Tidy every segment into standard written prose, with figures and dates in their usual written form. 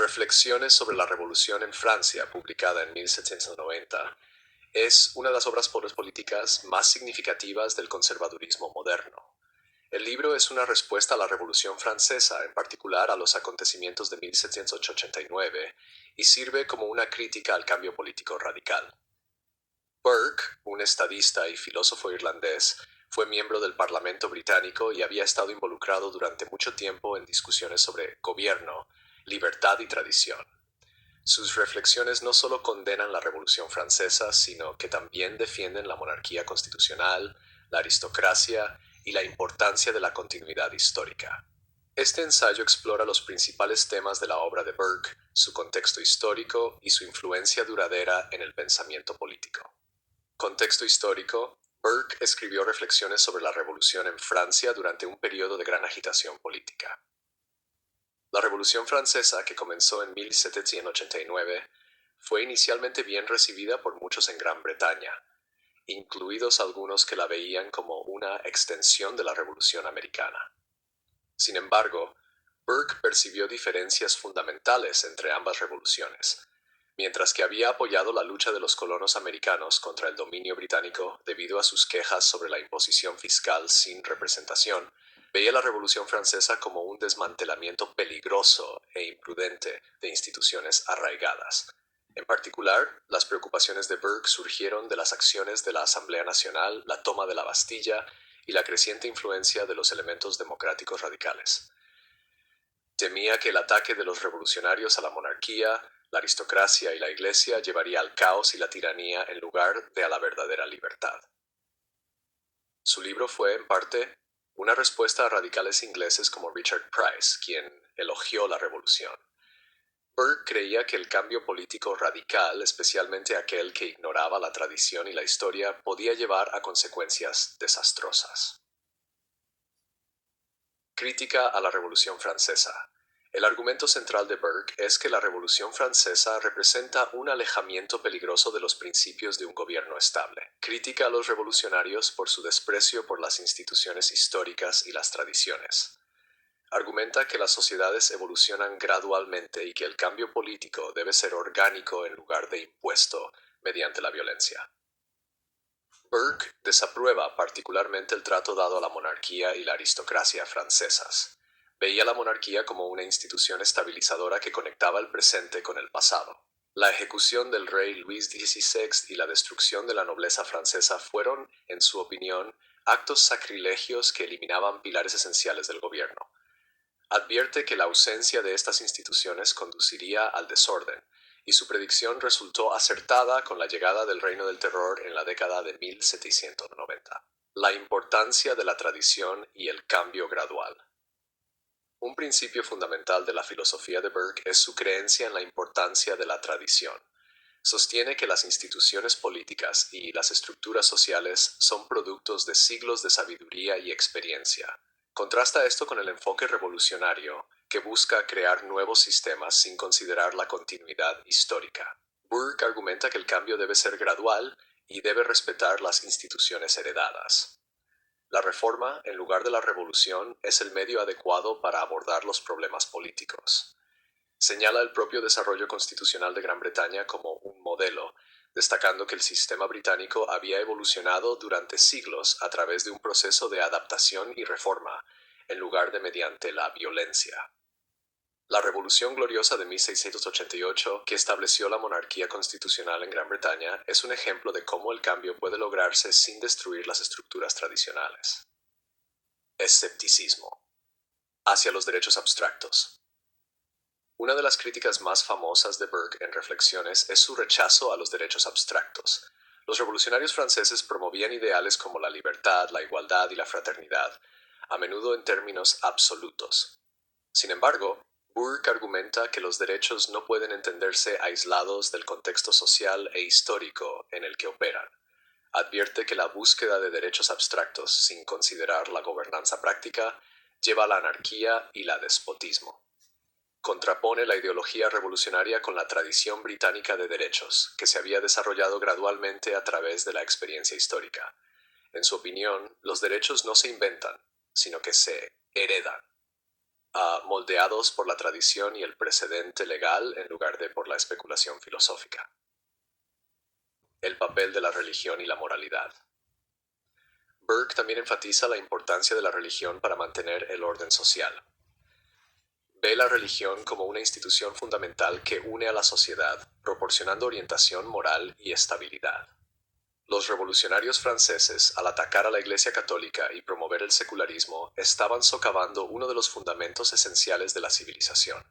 Reflexiones sobre la Revolución en Francia, publicada en 1790, es una de las obras políticas más significativas del conservadurismo moderno. El libro es una respuesta a la Revolución Francesa, en particular a los acontecimientos de 1789, y sirve como una crítica al cambio político radical. Burke, un estadista y filósofo irlandés, fue miembro del Parlamento británico y había estado involucrado durante mucho tiempo en discusiones sobre gobierno, libertad y tradición. Sus reflexiones no solo condenan la Revolución Francesa, sino que también defienden la monarquía constitucional, la aristocracia y la importancia de la continuidad histórica. Este ensayo explora los principales temas de la obra de Burke, su contexto histórico y su influencia duradera en el pensamiento político. Contexto histórico: Burke escribió reflexiones sobre la Revolución en Francia durante un periodo de gran agitación política. La Revolución Francesa, que comenzó en 1789, fue inicialmente bien recibida por muchos en Gran Bretaña, incluidos algunos que la veían como una extensión de la Revolución Americana. Sin embargo, Burke percibió diferencias fundamentales entre ambas revoluciones. Mientras que había apoyado la lucha de los colonos americanos contra el dominio británico debido a sus quejas sobre la imposición fiscal sin representación, veía la Revolución Francesa como un desmantelamiento peligroso e imprudente de instituciones arraigadas. En particular, las preocupaciones de Burke surgieron de las acciones de la Asamblea Nacional, la toma de la Bastilla y la creciente influencia de los elementos democráticos radicales. Temía que el ataque de los revolucionarios a la monarquía, la aristocracia y la Iglesia llevaría al caos y la tiranía en lugar de a la verdadera libertad. Su libro fue, en parte, una respuesta a radicales ingleses como Richard Price, quien elogió la revolución. Burke creía que el cambio político radical, especialmente aquel que ignoraba la tradición y la historia, podía llevar a consecuencias desastrosas. Crítica a la Revolución Francesa. El argumento central de Burke es que la Revolución Francesa representa un alejamiento peligroso de los principios de un gobierno estable. Critica a los revolucionarios por su desprecio por las instituciones históricas y las tradiciones. Argumenta que las sociedades evolucionan gradualmente y que el cambio político debe ser orgánico en lugar de impuesto mediante la violencia. Burke desaprueba particularmente el trato dado a la monarquía y la aristocracia francesas. Veía la monarquía como una institución estabilizadora que conectaba el presente con el pasado. La ejecución del rey Luis XVI y la destrucción de la nobleza francesa fueron, en su opinión, actos sacrilegios que eliminaban pilares esenciales del gobierno. Advierte que la ausencia de estas instituciones conduciría al desorden, y su predicción resultó acertada con la llegada del Reino del Terror en la década de 1790. La importancia de la tradición y el cambio gradual. Un principio fundamental de la filosofía de Burke es su creencia en la importancia de la tradición. Sostiene que las instituciones políticas y las estructuras sociales son productos de siglos de sabiduría y experiencia. Contrasta esto con el enfoque revolucionario, que busca crear nuevos sistemas sin considerar la continuidad histórica. Burke argumenta que el cambio debe ser gradual y debe respetar las instituciones heredadas. La reforma, en lugar de la revolución, es el medio adecuado para abordar los problemas políticos. Señala el propio desarrollo constitucional de Gran Bretaña como un modelo, destacando que el sistema británico había evolucionado durante siglos a través de un proceso de adaptación y reforma, en lugar de mediante la violencia. La Revolución Gloriosa de 1688, que estableció la monarquía constitucional en Gran Bretaña, es un ejemplo de cómo el cambio puede lograrse sin destruir las estructuras tradicionales. Escepticismo. Hacia los derechos abstractos. Una de las críticas más famosas de Burke en Reflexiones es su rechazo a los derechos abstractos. Los revolucionarios franceses promovían ideales como la libertad, la igualdad y la fraternidad, a menudo en términos absolutos. Sin embargo, Burke argumenta que los derechos no pueden entenderse aislados del contexto social e histórico en el que operan. Advierte que la búsqueda de derechos abstractos sin considerar la gobernanza práctica lleva a la anarquía y al despotismo. Contrapone la ideología revolucionaria con la tradición británica de derechos, que se había desarrollado gradualmente a través de la experiencia histórica. En su opinión, los derechos no se inventan, sino que se heredan. moldeados por la tradición y el precedente legal en lugar de por la especulación filosófica. El papel de la religión y la moralidad. Burke también enfatiza la importancia de la religión para mantener el orden social. Ve la religión como una institución fundamental que une a la sociedad, proporcionando orientación moral y estabilidad. Los revolucionarios franceses, al atacar a la Iglesia Católica y promover el secularismo, estaban socavando uno de los fundamentos esenciales de la civilización.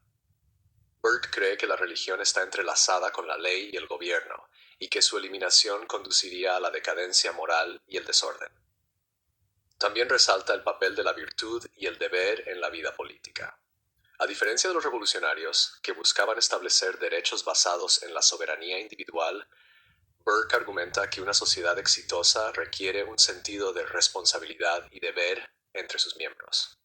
Burke cree que la religión está entrelazada con la ley y el gobierno, y que su eliminación conduciría a la decadencia moral y el desorden. También resalta el papel de la virtud y el deber en la vida política. A diferencia de los revolucionarios, que buscaban establecer derechos basados en la soberanía individual, Burke argumenta que una sociedad exitosa requiere un sentido de responsabilidad y deber entre sus miembros.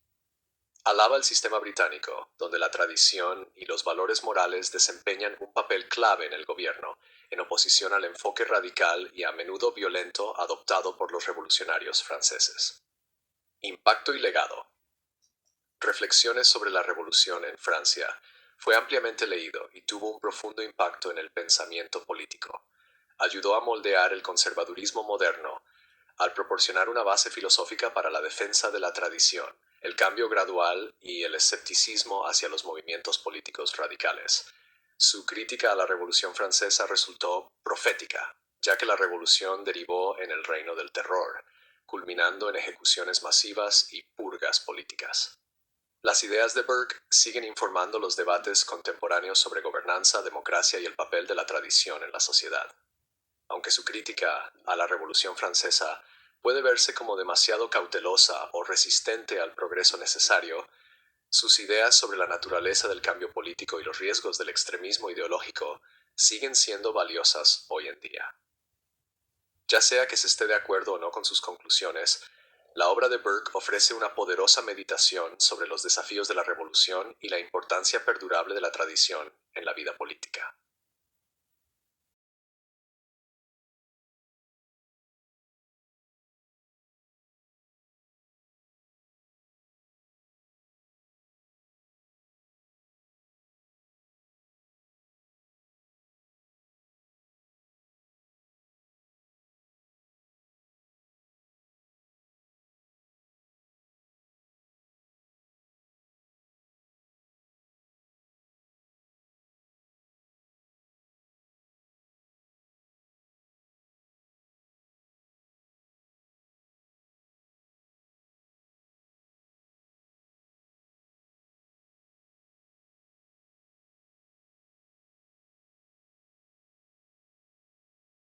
Alaba el sistema británico, donde la tradición y los valores morales desempeñan un papel clave en el gobierno, en oposición al enfoque radical y a menudo violento adoptado por los revolucionarios franceses. Impacto y legado. Reflexiones sobre la Revolución en Francia fue ampliamente leído y tuvo un profundo impacto en el pensamiento político. Ayudó a moldear el conservadurismo moderno al proporcionar una base filosófica para la defensa de la tradición, el cambio gradual y el escepticismo hacia los movimientos políticos radicales. Su crítica a la Revolución Francesa resultó profética, ya que la revolución derivó en el reino del terror, culminando en ejecuciones masivas y purgas políticas. Las ideas de Burke siguen informando los debates contemporáneos sobre gobernanza, democracia y el papel de la tradición en la sociedad. Aunque su crítica a la Revolución Francesa puede verse como demasiado cautelosa o resistente al progreso necesario, sus ideas sobre la naturaleza del cambio político y los riesgos del extremismo ideológico siguen siendo valiosas hoy en día. Ya sea que se esté de acuerdo o no con sus conclusiones, la obra de Burke ofrece una poderosa meditación sobre los desafíos de la revolución y la importancia perdurable de la tradición en la vida política.